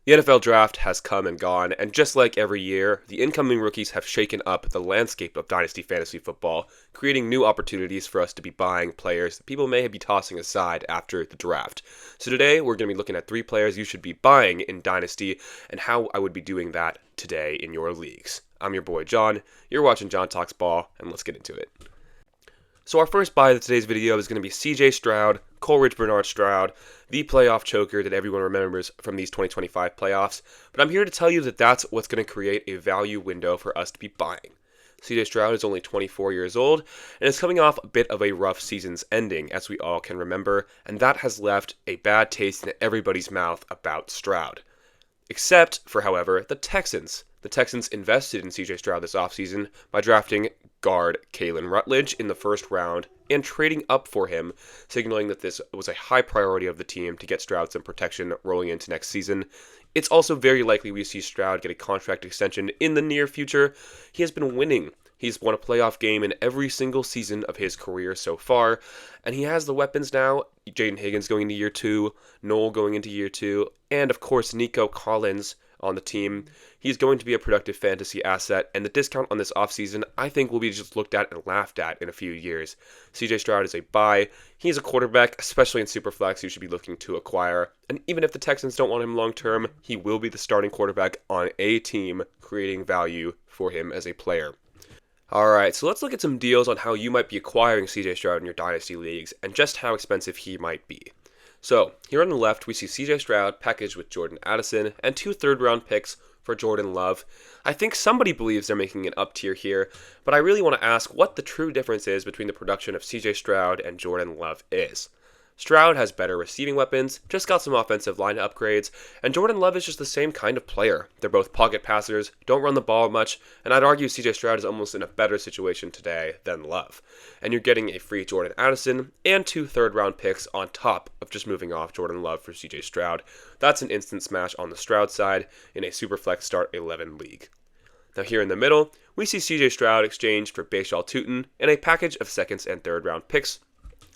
The NFL draft has come and gone, and just like every year, the incoming rookies have shaken up the landscape of Dynasty fantasy football, creating new opportunities for us to be buying players that people may be tossing aside after the draft. So today, we're going to be looking at 3 players you should be buying in Dynasty, and how I would be doing that today in your leagues. I'm your boy John, you're watching John Talks Ball, and let's get into it. So our first buy of today's video is going to be CJ Stroud, Coleridge Bernard Stroud, the playoff choker that everyone remembers from these 2025 playoffs. But I'm here to tell you that that's what's going to create a value window for us to be buying. CJ Stroud is only 24 years old and is coming off a bit of a rough season's ending, as we all can remember, and that has left a bad taste in everybody's mouth about Stroud. Except for, however, the Texans. The Texans invested in CJ Stroud this offseason by drafting guard Jalen Rutledge in the first round and trading up for him, signaling that this was a high priority of the team to get Stroud some protection rolling into next season. It's also very likely we see Stroud get a contract extension in the near future. He has been winning. He's won a playoff game in every single season of his career so far, and he has the weapons now. Jaden Higgins going into year 2, Noel going into year 2, and of course Nico Collins on the team. He's going to be a productive fantasy asset, and the discount on this offseason I think will be just looked at and laughed at in a few years. CJ Stroud is a buy. He's a quarterback, especially in Superflex, you should be looking to acquire. And even if the Texans don't want him long term, he will be the starting quarterback on a team, creating value for him as a player. Alright, so let's look at some deals on how you might be acquiring CJ Stroud in your Dynasty leagues, and just how expensive he might be. So, here on the left, we see CJ Stroud packaged with Jordan Addison and 2 third-round picks for Jordan Love. I think somebody believes they're making an up tier here, but I really want to ask what the true difference is between the production of CJ Stroud and Jordan Love is. Stroud has better receiving weapons, just got some offensive line upgrades, and Jordan Love is just the same kind of player. They're both pocket passers, don't run the ball much, and I'd argue CJ Stroud is almost in a better situation today than Love. And you're getting a free Jordan Addison and 2 third-round picks on top of just moving off Jordan Love for CJ Stroud. That's an instant smash on the Stroud side in a Superflex Start 11 league. Now here in the middle, we see CJ Stroud exchanged for Pearsall in a package of seconds and third-round picks.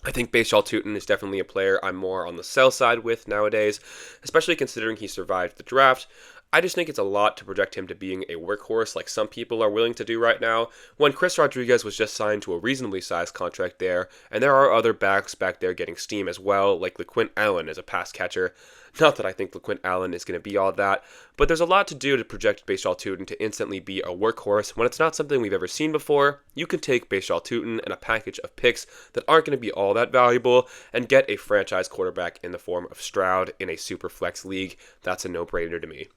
I think Pearsall is definitely a player I'm more on the sell side with nowadays, especially considering he survived the draft. I just think it's a lot to project him to being a workhorse like some people are willing to do right now, when Chris Rodriguez was just signed to a reasonably sized contract there, and there are other backs back there getting steam as well, like LeQuint Allen as a pass catcher. Not that I think LeQuint Allen is going to be all that, but there's a lot to do to project Pearsall to instantly be a workhorse when it's not something we've ever seen before. You can take Pearsall and a package of picks that aren't going to be all that valuable and get a franchise quarterback in the form of Stroud in a super flex league. That's a no-brainer to me.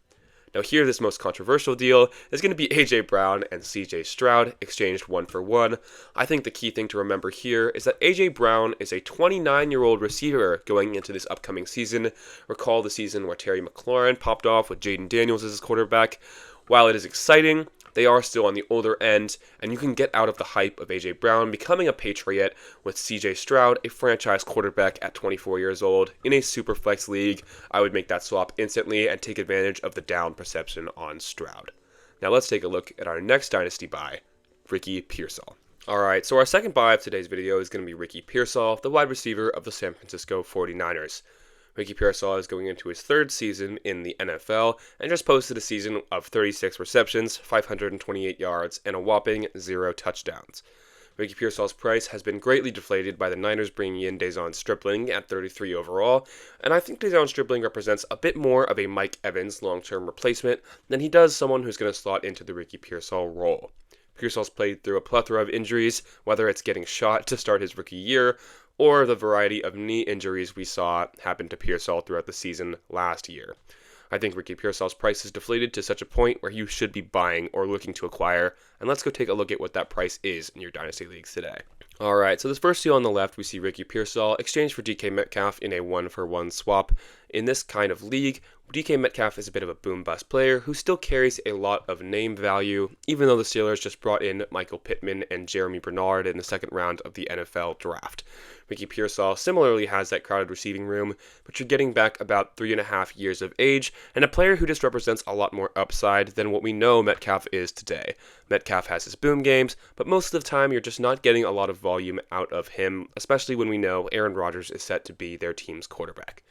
Now here, this most controversial deal is going to be A.J. Brown and C.J. Stroud exchanged 1 for 1. I think the key thing to remember here is that A.J. Brown is a 29-year-old receiver going into this upcoming season. Recall the season where Terry McLaurin popped off with Jaden Daniels as his quarterback. While it is exciting, they are still on the older end, and you can get out of the hype of A.J. Brown becoming a Patriot with C.J. Stroud, a franchise quarterback at 24 years old, in a Superflex league. I would make that swap instantly and take advantage of the down perception on Stroud. Now let's take a look at our next Dynasty buy, Ricky Pearsall. Alright, so our second buy of today's video is going to be Ricky Pearsall, the wide receiver of the San Francisco 49ers. Ricky Pearsall is going into his 3rd season in the NFL and just posted a season of 36 receptions, 528 yards, and a whopping 0 touchdowns. Ricky Pearsall's price has been greatly deflated by the Niners bringing in Dazon Stripling at 33 overall, and I think Dazon Stripling represents a bit more of a Mike Evans long-term replacement than he does someone who's going to slot into the Ricky Pearsall role. Pearsall's played through a plethora of injuries, whether it's getting shot to start his rookie year, or the variety of knee injuries we saw happen to Pearsall throughout the season last year. I think Ricky Pearsall's price is deflated to such a point where you should be buying or looking to acquire, and let's go take a look at what that price is in your Dynasty leagues today. Alright, so this first deal on the left, we see Ricky Pearsall exchanged for DK Metcalf in a 1-for-1 swap. In this kind of league, DK Metcalf is a bit of a boom-bust player who still carries a lot of name value, even though the Steelers just brought in Michael Pittman and Jeremy Bernard in the second round of the NFL draft. Ricky Pearsall similarly has that crowded receiving room, but you're getting back about 3.5 years of age, and a player who just represents a lot more upside than what we know Metcalf is today. Metcalf has his boom games, but most of the time you're just not getting a lot of volume out of him, especially when we know Aaron Rodgers is set to be their team's quarterback.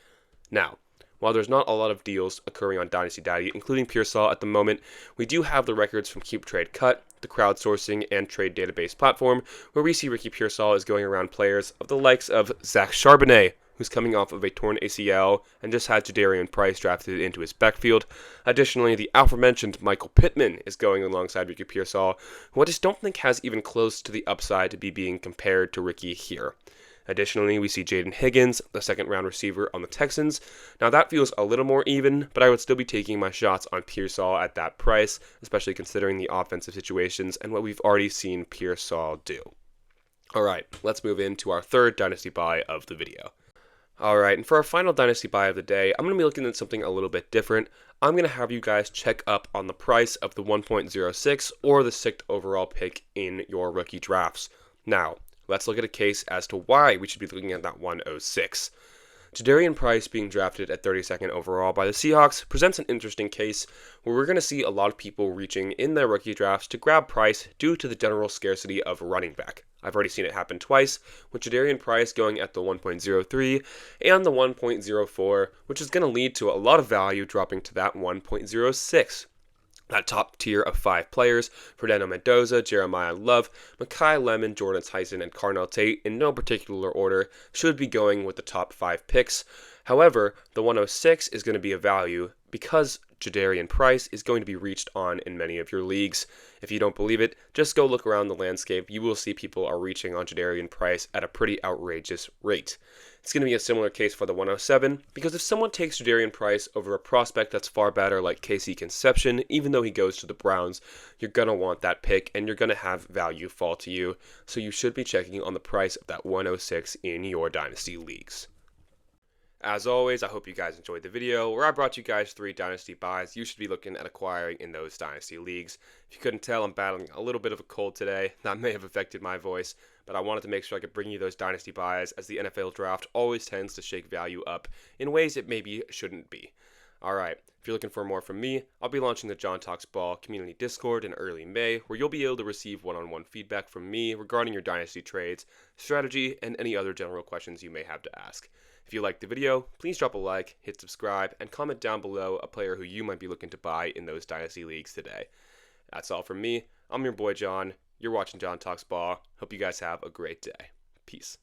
Now, While there's not a lot of deals occurring on Dynasty Daddy, including Pearsall at the moment, we do have the records from Keep Trade Cut, the crowdsourcing and trade database platform, where we see Ricky Pearsall is going around players of the likes of Zach Charbonnet, who's coming off of a torn ACL and just had Jadarian Price drafted into his backfield. Additionally, the aforementioned Michael Pittman is going alongside Ricky Pearsall, who I just don't think has even close to the upside to be being compared to Ricky here. Additionally, we see Jaden Higgins, the second-round receiver on the Texans. Now, that feels a little more even, but I would still be taking my shots on Pearsall at that price, especially considering the offensive situations and what we've already seen Pearsall do. All right, let's move into our third Dynasty buy of the video. All right, and for our final Dynasty buy of the day, I'm going to be looking at something a little bit different. I'm going to have you guys check up on the price of the 1.06 or the 6th overall pick in your rookie drafts. Now, let's look at a case as to why we should be looking at that 106. Jadarian Price being drafted at 32nd overall by the Seahawks presents an interesting case where we're going to see a lot of people reaching in their rookie drafts to grab Price due to the general scarcity of running back. I've already seen it happen twice, with Jadarian Price going at the 1.03 and the 1.04, which is going to lead to a lot of value dropping to that 1.06. That top tier of 5 players, Fernando Mendoza, Jeremiah Love, Mekhi Lemon, Jordan Tyson, and Carnell Tate, in no particular order, should be going with the top 5 picks. However, the 106 is going to be a value because Jadarian Price is going to be reached on in many of your leagues. If you don't believe it, just go look around the landscape. You will see people are reaching on Jadarian Price at a pretty outrageous rate. It's going to be a similar case for the 107, because if someone takes Jadarian Price over a prospect that's far better like KC Conception, even though he goes to the Browns, you're going to want that pick and you're going to have value fall to you. So you should be checking on the price of that 106 in your Dynasty leagues. As always, I hope you guys enjoyed the video where I brought you guys 3 Dynasty buys you should be looking at acquiring in those Dynasty leagues. If you couldn't tell, I'm battling a little bit of a cold today. That may have affected my voice, but I wanted to make sure I could bring you those Dynasty buys as the NFL draft always tends to shake value up in ways it maybe shouldn't be. Alright, if you're looking for more from me, I'll be launching the John Talks Ball community Discord in early May, where you'll be able to receive one-on-one feedback from me regarding your Dynasty trades, strategy, and any other general questions you may have to ask. If you liked the video, please drop a like, hit subscribe, and comment down below a player who you might be looking to buy in those Dynasty leagues today. That's all from me. I'm your boy John. You're watching John Talks Ball. Hope you guys have a great day. Peace.